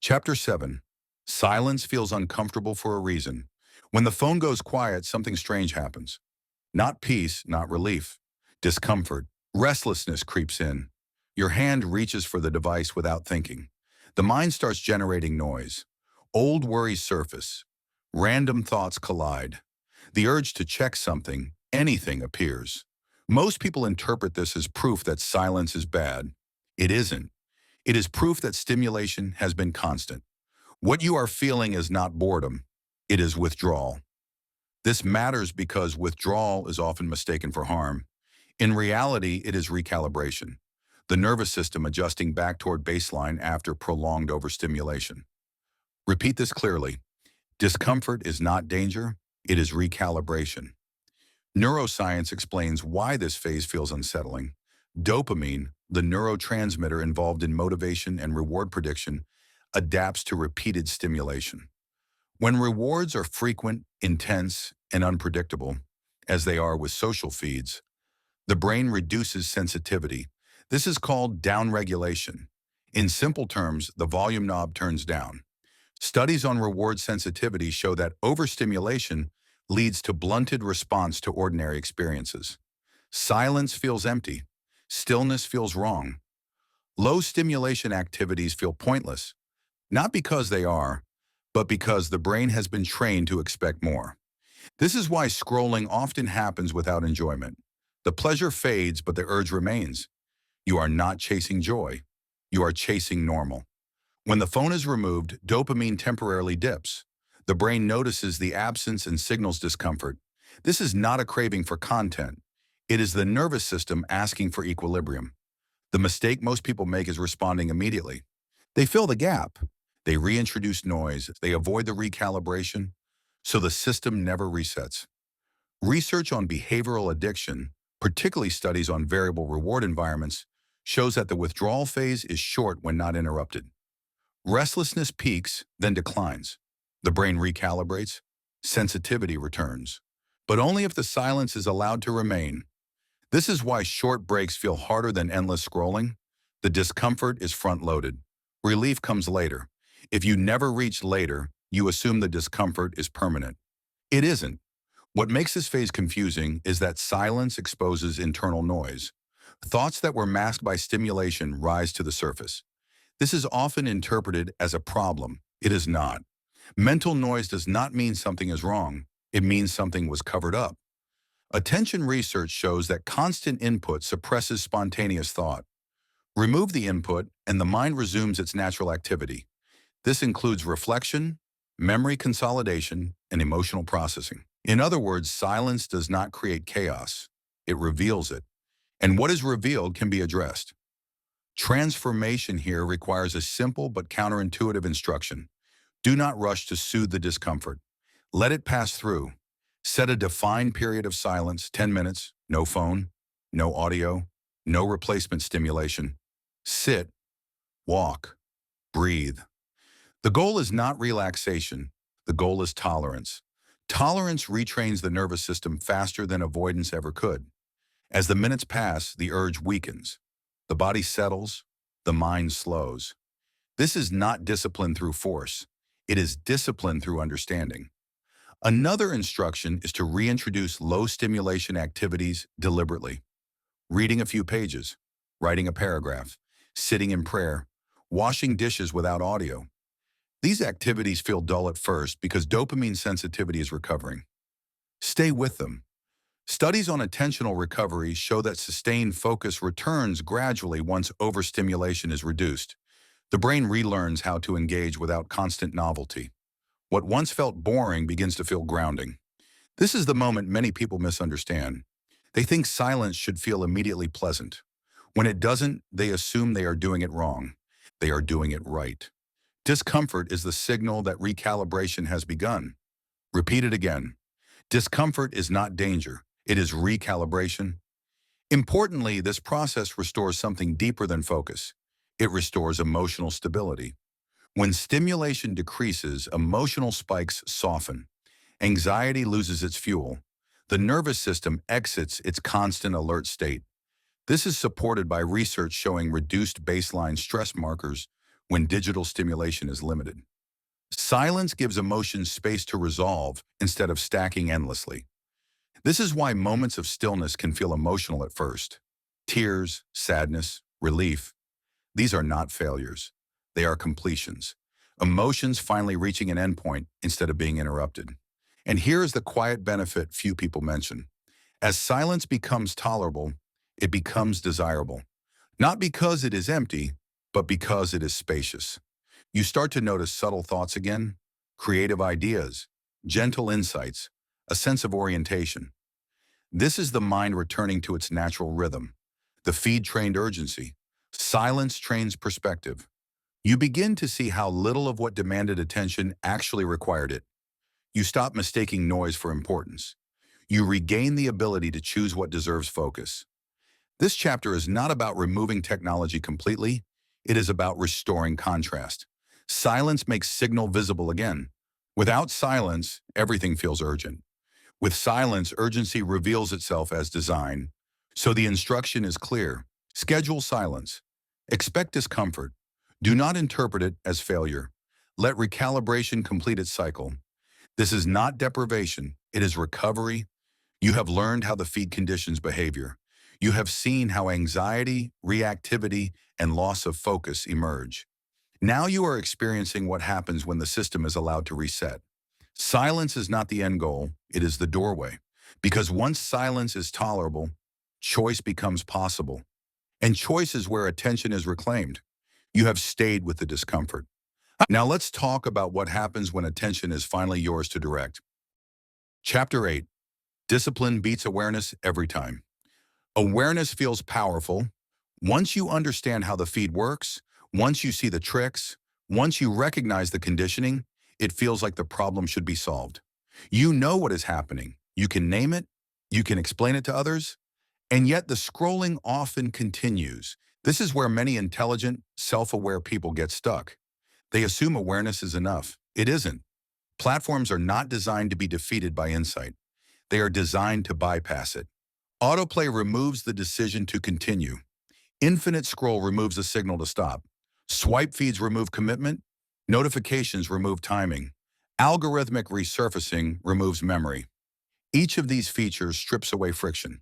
Chapter 7. Silence feels uncomfortable for a reason. When the phone goes quiet, something strange happens. Not peace, not relief. Discomfort. Restlessness creeps in. Your hand reaches for the device without thinking. The mind starts generating noise. Old worries surface. Random thoughts collide. The urge to check something, anything, appears. Most people interpret this as proof that silence is bad. It isn't. It is proof that stimulation has been constant. What you are feeling is not boredom. It is withdrawal. This matters because withdrawal is often mistaken for harm. In reality, it is recalibration, the nervous system adjusting back toward baseline after prolonged overstimulation. Repeat this clearly. Discomfort is not danger, it is recalibration. Neuroscience explains why this phase feels unsettling. Dopamine, the neurotransmitter involved in motivation and reward prediction, adapts to repeated stimulation. When rewards are frequent, intense, and unpredictable, as they are with social feeds, the brain reduces sensitivity. This is called downregulation. In simple terms, the volume knob turns down. Studies on reward sensitivity show that overstimulation leads to blunted response to ordinary experiences. Silence feels empty. Stillness feels wrong. Low stimulation activities feel pointless, not because they are, but because the brain has been trained to expect more. This is why scrolling often happens without enjoyment. The pleasure fades, but the urge remains. You are not chasing joy. You are chasing normal. When the phone is removed, dopamine temporarily dips. The brain notices the absence and signals discomfort. This is not a craving for content. It is the nervous system asking for equilibrium. The mistake most people make is responding immediately. They fill the gap. They reintroduce noise. They avoid the recalibration, so the system never resets. Research on behavioral addiction, particularly studies on variable reward environments, shows that the withdrawal phase is short when not interrupted. Restlessness peaks, then declines. The brain recalibrates. Sensitivity returns. But only if the silence is allowed to remain. This is why short breaks feel harder than endless scrolling. The discomfort is front-loaded. Relief comes later. If you never reach later, you assume the discomfort is permanent. It isn't. What makes this phase confusing is that silence exposes internal noise. Thoughts that were masked by stimulation rise to the surface. This is often interpreted as a problem. It is not. Mental noise does not mean something is wrong. It means something was covered up. Attention research shows that constant input suppresses spontaneous thought. Remove the input, and the mind resumes its natural activity. This includes reflection, memory consolidation, and emotional processing. In other words, silence does not create chaos. It reveals it. And what is revealed can be addressed. Transformation here requires a simple but counterintuitive instruction. Do not rush to soothe the discomfort. Let it pass through. Set a defined period of silence, 10 minutes, no phone, no audio, no replacement stimulation. Sit, walk, breathe. The goal is not relaxation. The goal is tolerance. Tolerance retrains the nervous system faster than avoidance ever could. As the minutes pass, the urge weakens. The body settles, the mind slows. This is not discipline through force. It is discipline through understanding. Another instruction is to reintroduce low-stimulation activities deliberately. Reading a few pages, writing a paragraph, sitting in prayer, washing dishes without audio. These activities feel dull at first because dopamine sensitivity is recovering. Stay with them. Studies on attentional recovery show that sustained focus returns gradually once overstimulation is reduced. The brain relearns how to engage without constant novelty. What once felt boring begins to feel grounding. This is the moment many people misunderstand. They think silence should feel immediately pleasant. When it doesn't, they assume they are doing it wrong. They are doing it right. Discomfort is the signal that recalibration has begun. Repeat it again. Discomfort is not danger. It is recalibration. Importantly, this process restores something deeper than focus. It restores emotional stability. When stimulation decreases, emotional spikes soften. Anxiety loses its fuel. The nervous system exits its constant alert state. This is supported by research showing reduced baseline stress markers when digital stimulation is limited. Silence gives emotions space to resolve instead of stacking endlessly. This is why moments of stillness can feel emotional at first. Tears, sadness, relief. These are not failures. They are completions. Emotions finally reaching an endpoint instead of being interrupted. And here is the quiet benefit few people mention. As silence becomes tolerable, it becomes desirable. Not because it is empty, but because it is spacious. You start to notice subtle thoughts again, creative ideas, gentle insights, a sense of orientation. This is the mind returning to its natural rhythm. The feed trained urgency. Silence trains perspective. You begin to see how little of what demanded attention actually required it. You stop mistaking noise for importance. You regain the ability to choose what deserves focus. This chapter is not about removing technology completely. It is about restoring contrast. Silence makes signal visible again. Without silence, everything feels urgent. With silence, urgency reveals itself as design. So the instruction is clear. Schedule silence. Expect discomfort. Do not interpret it as failure. Let recalibration complete its cycle. This is not deprivation. It is recovery. You have learned how the feed conditions behavior. You have seen how anxiety, reactivity, and loss of focus emerge. Now you are experiencing what happens when the system is allowed to reset. Silence is not the end goal, it is the doorway. Because once silence is tolerable, choice becomes possible. And choice is where attention is reclaimed. You have stayed with the discomfort. Now let's talk about what happens when attention is finally yours to direct. Chapter 8. Discipline beats awareness every time. Awareness feels powerful. Once you understand how the feed works, once you see the tricks, once you recognize the conditioning, it feels like the problem should be solved. You know what is happening. You can name it, you can explain it to others, and yet the scrolling often continues. This is where many intelligent, self-aware people get stuck. They assume awareness is enough. It isn't. Platforms are not designed to be defeated by insight. They are designed to bypass it. Autoplay removes the decision to continue. Infinite scroll removes the signal to stop. Swipe feeds remove commitment. Notifications remove timing. Algorithmic resurfacing removes memory. Each of these features strips away friction.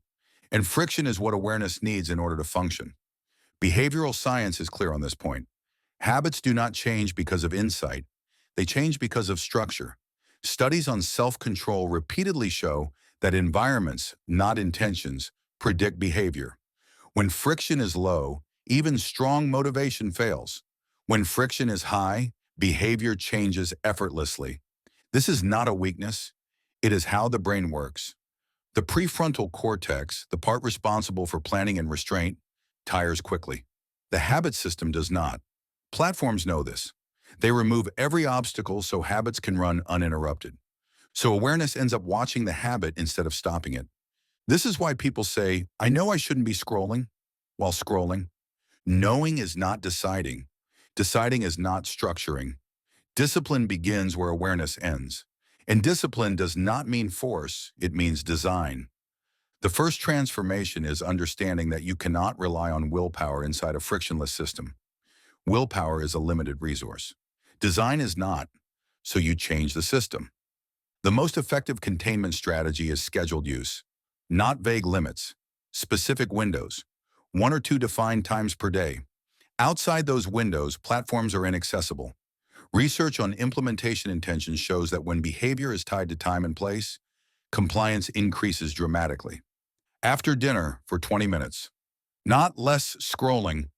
And friction is what awareness needs in order to function. Behavioral science is clear on this point. Habits do not change because of insight. They change because of structure. Studies on self-control repeatedly show that environments, not intentions, predict behavior. When friction is low, even strong motivation fails. When friction is high, behavior changes effortlessly. This is not a weakness. It is how the brain works. The prefrontal cortex, the part responsible for planning and restraint, tires quickly. The habit system does not. Platforms know this. They remove every obstacle so habits can run uninterrupted. So awareness ends up watching the habit instead of stopping it. This is why people say, I know I shouldn't be scrolling, while scrolling. Knowing is not deciding. Deciding is not structuring. Discipline begins where awareness ends. And discipline does not mean force, it means design. The first transformation is understanding that you cannot rely on willpower inside a frictionless system. Willpower is a limited resource. Design is not, so you change the system. The most effective containment strategy is scheduled use, not vague limits, specific windows, 1 or 2 defined times per day. Outside those windows, platforms are inaccessible. Research on implementation intentions shows that when behavior is tied to time and place, compliance increases dramatically. After dinner for 20 minutes, not less scrolling.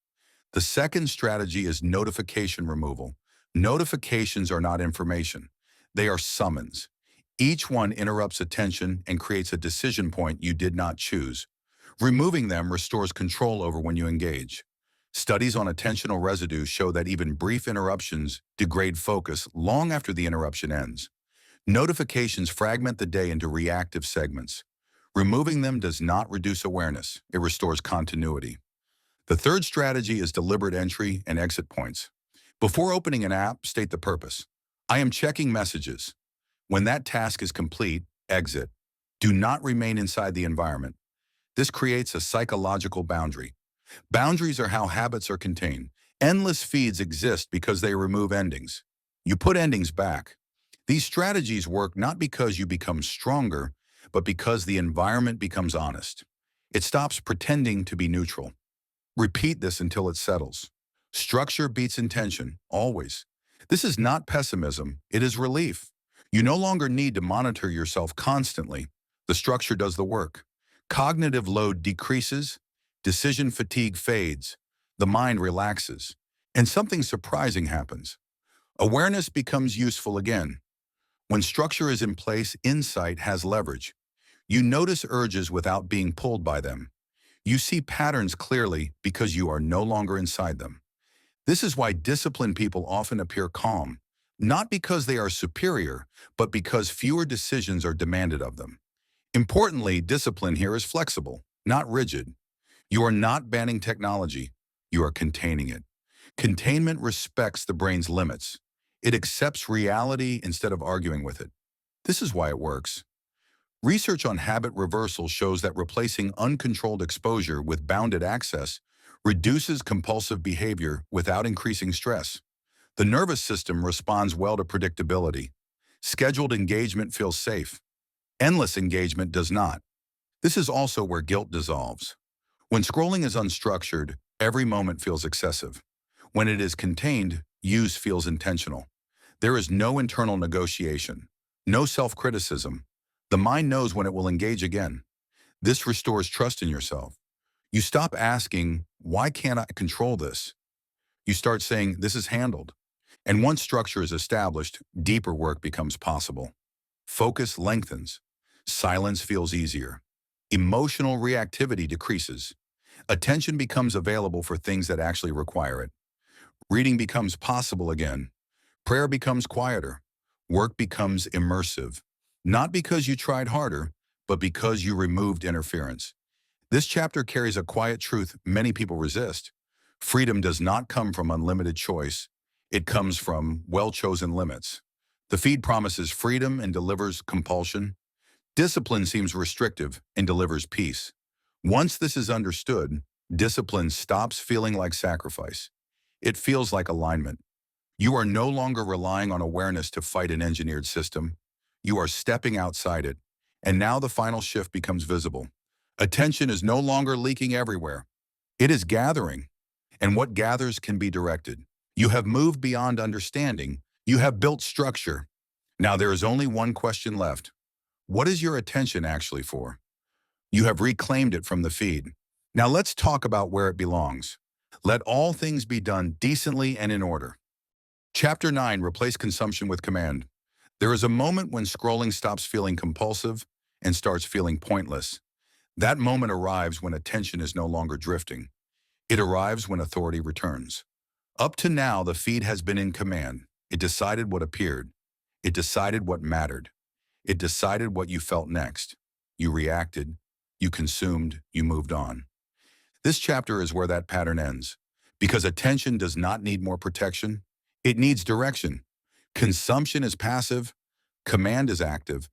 The second strategy is notification removal. Notifications are not information. They are summons. Each one interrupts attention and creates a decision point you did not choose. Removing them restores control over when you engage. Studies on attentional residue show that even brief interruptions degrade focus long after the interruption ends. Notifications fragment the day into reactive segments. Removing them does not reduce awareness, it restores continuity. The third strategy is deliberate entry and exit points. Before opening an app, state the purpose. I am checking messages. When that task is complete, exit. Do not remain inside the environment. This creates a psychological boundary. Boundaries are how habits are contained. Endless feeds exist because they remove endings. You put endings back. These strategies work not because you become stronger, but because the environment becomes honest. It stops pretending to be neutral. Repeat this until it settles. Structure beats intention, always. This is not pessimism, it is relief. You no longer need to monitor yourself constantly. The structure does the work. Cognitive load decreases, decision fatigue fades, the mind relaxes, and something surprising happens. Awareness becomes useful again. When structure is in place, insight has leverage. You notice urges without being pulled by them. You see patterns clearly because you are no longer inside them. This is why disciplined people often appear calm, not because they are superior, but because fewer decisions are demanded of them. Importantly, discipline here is flexible, not rigid. You are not banning technology, you are containing it. Containment respects the brain's limits. It accepts reality instead of arguing with it. This is why it works. Research on habit reversal shows that replacing uncontrolled exposure with bounded access reduces compulsive behavior without increasing stress. The nervous system responds well to predictability. Scheduled engagement feels safe. Endless engagement does not. This is also where guilt dissolves. When scrolling is unstructured, every moment feels excessive. When it is contained, use feels intentional. There is no internal negotiation, no self-criticism. The mind knows when it will engage again. This restores trust in yourself. You stop asking, why can't I control this? You start saying, this is handled. And once structure is established, deeper work becomes possible. Focus lengthens. Silence feels easier. Emotional reactivity decreases. Attention becomes available for things that actually require it. Reading becomes possible again. Prayer becomes quieter. Work becomes immersive. Not because you tried harder, but because you removed interference. This chapter carries a quiet truth many people resist. Freedom does not come from unlimited choice. It comes from well-chosen limits. The feed promises freedom and delivers compulsion. Discipline seems restrictive and delivers peace. Once this is understood, discipline stops feeling like sacrifice. It feels like alignment. You are no longer relying on awareness to fight an engineered system. You are stepping outside it, and now the final shift becomes visible. Attention is no longer leaking everywhere. It is gathering, and what gathers can be directed. You have moved beyond understanding. You have built structure. Now there is only one question left. What is your attention actually for? You have reclaimed it from the feed. Now let's talk about where it belongs. Let all things be done decently and in order. Chapter 9, Replace Consumption with Command. There is a moment when scrolling stops feeling compulsive and starts feeling pointless. That moment arrives when attention is no longer drifting. It arrives when authority returns. Up to now, the feed has been in command. It decided what appeared. It decided what mattered. It decided what you felt next. You reacted. You consumed. You moved on. This chapter is where that pattern ends. Because attention does not need more protection. It needs direction. Consumption is passive, command is active.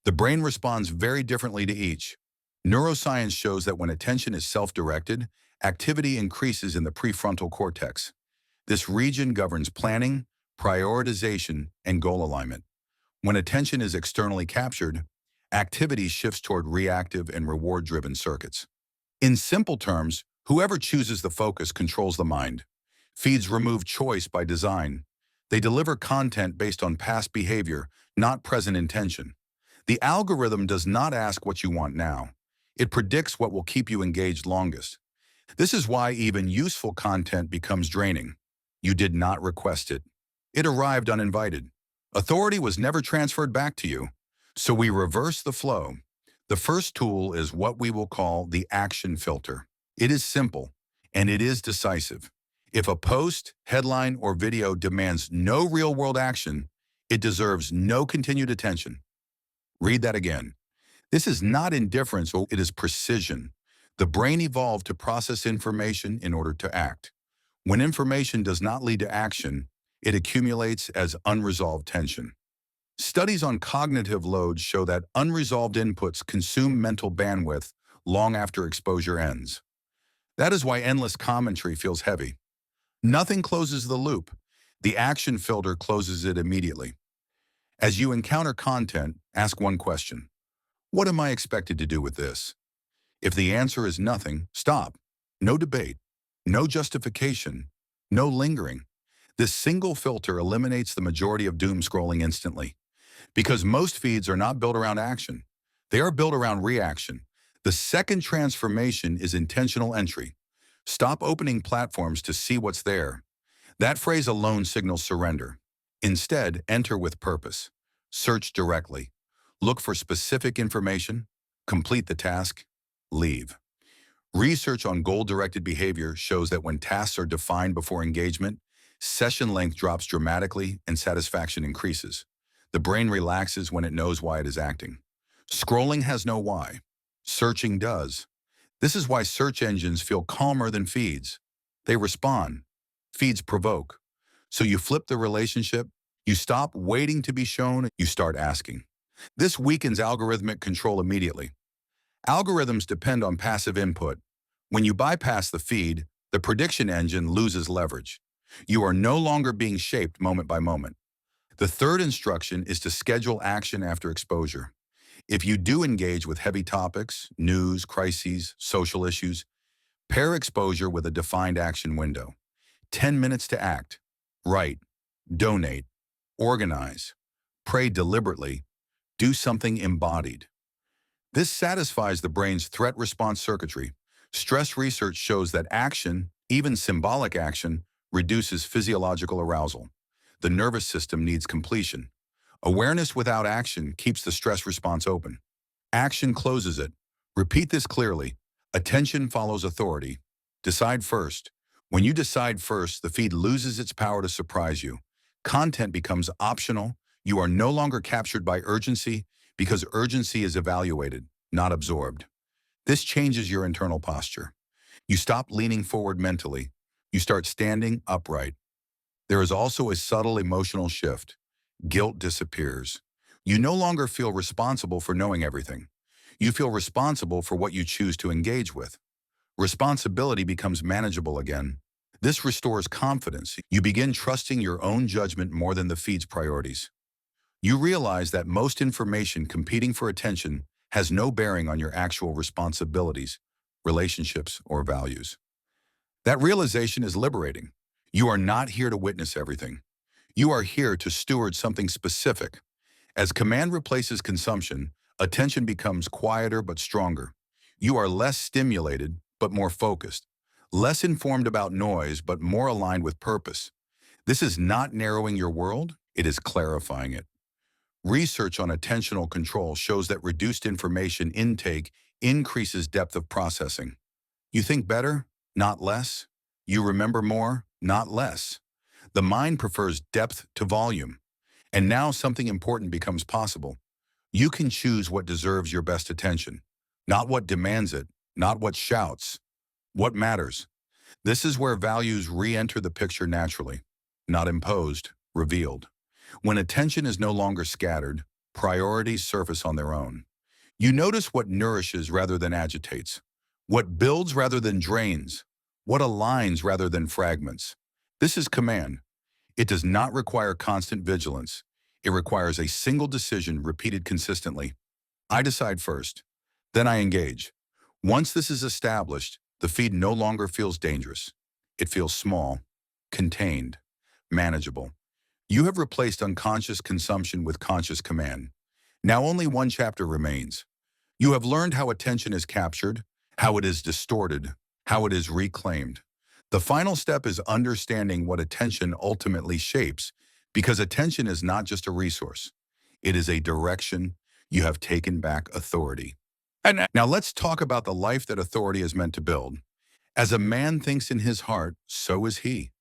The brain responds very differently to each. Neuroscience shows that when attention is self-directed, activity increases in the prefrontal cortex. This region governs planning, prioritization, and goal alignment. When attention is externally captured, activity shifts toward reactive and reward-driven circuits. In simple terms, whoever chooses the focus controls the mind. Feeds remove choice by design. They deliver content based on past behavior, not present intention. The algorithm does not ask what you want now. It predicts what will keep you engaged longest. This is why even useful content becomes draining. You did not request it. It arrived uninvited. Authority was never transferred back to you. So we reverse the flow. The first tool is what we will call the action filter. It is simple, and it is decisive. If a post, headline, or video demands no real-world action, it deserves no continued attention. Read that again. This is not indifference, it is precision. The brain evolved to process information in order to act. When information does not lead to action, it accumulates as unresolved tension. Studies on cognitive load show that unresolved inputs consume mental bandwidth long after exposure ends. That is why endless commentary feels heavy. Nothing closes the loop. The action filter closes it immediately. As you encounter content, ask one question. What am I expected to do with this? If the answer is nothing, stop. No debate, no justification, no lingering. This single filter eliminates the majority of doom scrolling instantly. Because most feeds are not built around action. They are built around reaction. The second transformation is intentional entry. Stop opening platforms to see what's there. That phrase alone signals surrender. Instead, enter with purpose. Search directly. Look for specific information. Complete the task. Leave. Research on goal-directed behavior shows that when tasks are defined before engagement, session length drops dramatically and satisfaction increases. The brain relaxes when it knows why it is acting. Scrolling has no why. Searching does. This is why search engines feel calmer than feeds. They respond. Feeds provoke. So you flip the relationship. You stop waiting to be shown. You start asking. This weakens algorithmic control immediately. Algorithms depend on passive input. When you bypass the feed, the prediction engine loses leverage. You are no longer being shaped moment by moment. The third instruction is to schedule action after exposure. If you do engage with heavy topics, news, crises, social issues, pair exposure with a defined action window. 10 minutes to act, write, donate, organize, pray deliberately, do something embodied. This satisfies the brain's threat response circuitry. Stress research shows that action, even symbolic action, reduces physiological arousal. The nervous system needs completion. Awareness without action keeps the stress response open. Action closes it. Repeat this clearly. Attention follows authority. Decide first. When you decide first, the feed loses its power to surprise you. Content becomes optional. You are no longer captured by urgency because urgency is evaluated, not absorbed. This changes your internal posture. You stop leaning forward mentally. You start standing upright. There is also a subtle emotional shift. Guilt disappears. You no longer feel responsible for knowing everything. You feel responsible for what you choose to engage with. Responsibility becomes manageable again. This restores confidence. You begin trusting your own judgment more than the feed's priorities. You realize that most information competing for attention has no bearing on your actual responsibilities, relationships, or values. That realization is liberating. You are not here to witness everything. You are here to steward something specific. As command replaces consumption, attention becomes quieter but stronger. You are less stimulated but more focused, less informed about noise but more aligned with purpose. This is not narrowing your world, it is clarifying it. Research on attentional control shows that reduced information intake increases depth of processing. You think better, not less. You remember more, not less. The mind prefers depth to volume. And now something important becomes possible. You can choose what deserves your best attention, not what demands it, not what shouts, what matters. This is where values re-enter the picture naturally, not imposed, revealed. When attention is no longer scattered, priorities surface on their own. You notice what nourishes rather than agitates, what builds rather than drains, what aligns rather than fragments. This is command. It does not require constant vigilance. It requires a single decision repeated consistently. I decide first, then I engage. Once this is established, the feed no longer feels dangerous. It feels small, contained, manageable. You have replaced unconscious consumption with conscious command. Now only one chapter remains. You have learned how attention is captured, how it is distorted, how it is reclaimed. The final step is understanding what attention ultimately shapes, because attention is not just a resource. It is a direction. You have taken back authority. And now let's talk about the life that authority is meant to build. As a man thinks in his heart, so is he.